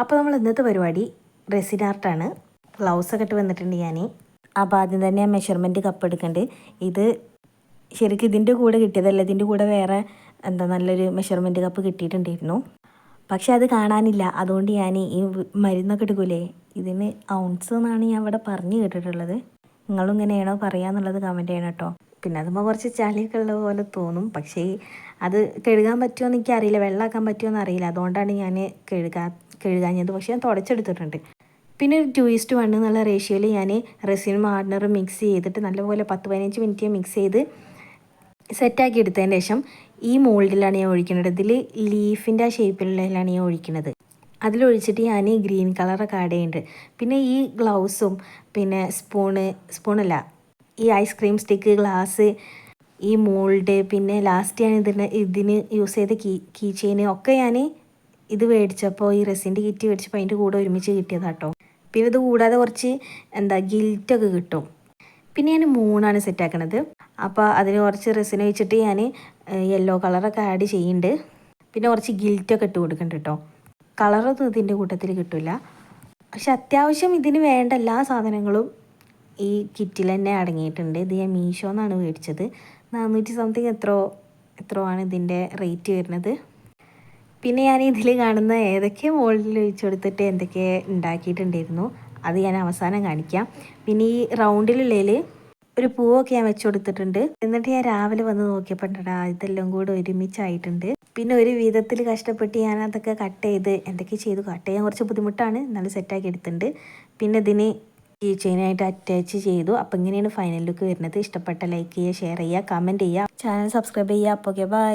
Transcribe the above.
അപ്പോൾ നമ്മൾ ഇന്നത്തെ പരിപാടി റെസിൻ ആർട്ടാണ്. ഗ്ലൗസൊക്കെ ഇട്ട് വന്നിട്ടുണ്ട് ഞാൻ. അപ്പോൾ ആദ്യം തന്നെ മെഷർമെൻറ്റ് കപ്പ് എടുക്കുന്നുണ്ട്. ഇത് ശരിക്കും ഇതിൻ്റെ കൂടെ കിട്ടിയതല്ല, ഇതിൻ്റെ കൂടെ വേറെ നല്ലൊരു മെഷർമെൻറ്റ് കപ്പ് കിട്ടിയിട്ടുണ്ടായിരുന്നു. പക്ഷെ അത് കാണാനില്ല. അതുകൊണ്ട് ഞാൻ ഈ മരുന്നൊക്കെ എടുക്കൂലേ, ഇതിന് ഔൺസ് എന്നാണ് ഞാൻ ഇവിടെ പറഞ്ഞു കേട്ടിട്ടുള്ളത്. നിങ്ങളും ഇങ്ങനെയാണോ പറയാന്നുള്ളത് കമൻറ്റ് ചെയ്യണം കേട്ടോ. പിന്നെ അതുമ്പോൾ കുറച്ച് ചളിയൊക്കെ ഉള്ള പോലെ തോന്നും. പക്ഷേ അത് കഴുകാൻ പറ്റുമോ എന്ന് എനിക്കറിയില്ല, വെള്ളമാക്കാൻ പറ്റുമോ എന്ന് അറിയില്ല. അതുകൊണ്ടാണ് ഞാൻ കഴുകാഞ്ഞത്. പക്ഷേ ഞാൻ തുടച്ചെടുത്തിട്ടുണ്ട്. പിന്നെ ഒരു 2:1 എന്നുള്ള റേഷ്യോയിൽ ഞാൻ റെസിനും ഹാർഡനറും മിക്സ് ചെയ്തിട്ട് നല്ലപോലെ 10-15 മിനിറ്റ് മിക്സ് ചെയ്ത് സെറ്റാക്കി എടുത്തതിന് ശേഷം ഈ മോൾഡിലാണ് ഞാൻ ഒഴിക്കുന്നത്. ഇതിൽ ലീഫിൻ്റെ ആ ഷേപ്പിലുള്ളതിലാണ് ഞാൻ ഒഴിക്കുന്നത്. അതിലൊഴിച്ചിട്ട് ഞാൻ ഗ്രീൻ കളറൊക്കെ ആഡ് ചെയ്യുന്നുണ്ട്. പിന്നെ ഈ ഗ്ലൗസും പിന്നെ സ്പൂണല്ല, ഈ ഐസ്ക്രീം സ്റ്റിക്ക്, ഗ്ലാസ്, ഈ മോൾഡ്, പിന്നെ ലാസ്റ്റ് ഞാൻ ഇതിന് യൂസ് ചെയ്ത കീ ചെയിൻ ഒക്കെ ഞാൻ ഇത് മേടിച്ചപ്പോൾ, ഈ റെസിൻ്റെ കിറ്റ് മേടിച്ചപ്പോൾ അതിൻ്റെ കൂടെ ഒരുമിച്ച് കിട്ടിയതാട്ടോ. പിന്നെ ഇത് കൂടാതെ കുറച്ച് ഗിൽറ്റൊക്കെ കിട്ടും. പിന്നെ ഞാൻ മൂണാണ് സെറ്റാക്കണത്. അപ്പോൾ അതിന് കുറച്ച് റെസിൻ വെച്ചിട്ട് ഞാൻ യെല്ലോ കളറൊക്കെ ആഡ് ചെയ്യുന്നുണ്ട്. പിന്നെ കുറച്ച് ഗിൽറ്റൊക്കെ ഇട്ട് കൊടുക്കുന്നുണ്ട് കേട്ടോ. കളറൊന്നും ഇതിൻ്റെ കൂട്ടത്തിൽ കിട്ടില്ല. പക്ഷെ അത്യാവശ്യം ഇതിന് വേണ്ട എല്ലാ സാധനങ്ങളും ഈ കിറ്റിൽ തന്നെ അടങ്ങിയിട്ടുണ്ട്. ഇത് ഞാൻ മീഷോ എന്നാണ് മേടിച്ചത്. 400 സംതിങ് എത്രയോ ആണ് ഇതിൻ്റെ റേറ്റ് വരുന്നത്. പിന്നെ ഞാൻ ഇതിൽ കാണുന്ന ഏതൊക്കെ മോൾഡിൽ ഒഴിച്ചു കൊടുത്തിട്ട് എന്തൊക്കെ ഉണ്ടാക്കിയിട്ടുണ്ടായിരുന്നു അത് ഞാൻ അവസാനം കാണിക്കാം. പിന്നെ ഈ റൗണ്ടിലുള്ളതിൽ ഒരു പൂവൊക്കെ ഞാൻ വെച്ച് കൊടുത്തിട്ടുണ്ട്. എന്നിട്ട് ഞാൻ രാവിലെ വന്ന് നോക്കിയപ്പോൾ ഇതെല്ലാം കൂടെ ഒരുമിച്ചായിട്ടുണ്ട്. പിന്നെ ഒരു വിധത്തിൽ കഷ്ടപ്പെട്ട് ഞാൻ അതൊക്കെ കട്ട് ചെയ്ത് കട്ട് ചെയ്യാൻ കുറച്ച് ബുദ്ധിമുട്ടാണ്, നല്ല സെറ്റാക്കി എടുത്തിട്ടുണ്ട്. പിന്നെ ഇതിന് ഈ ചെയിനായിട്ട് അറ്റാച്ച് ചെയ്തു. അപ്പോൾ ഇങ്ങനെയാണ് ഫൈനൽ ലുക്ക് വരുന്നത്. ഇഷ്ടപ്പെട്ട ലൈക്ക് ചെയ്യുക, ഷെയർ ചെയ്യുക, കമൻറ്റ് ചെയ്യുക, ചാനൽ സബ്സ്ക്രൈബ് ചെയ്യുക. അപ്പോൾ ഓക്കെ, ബൈ.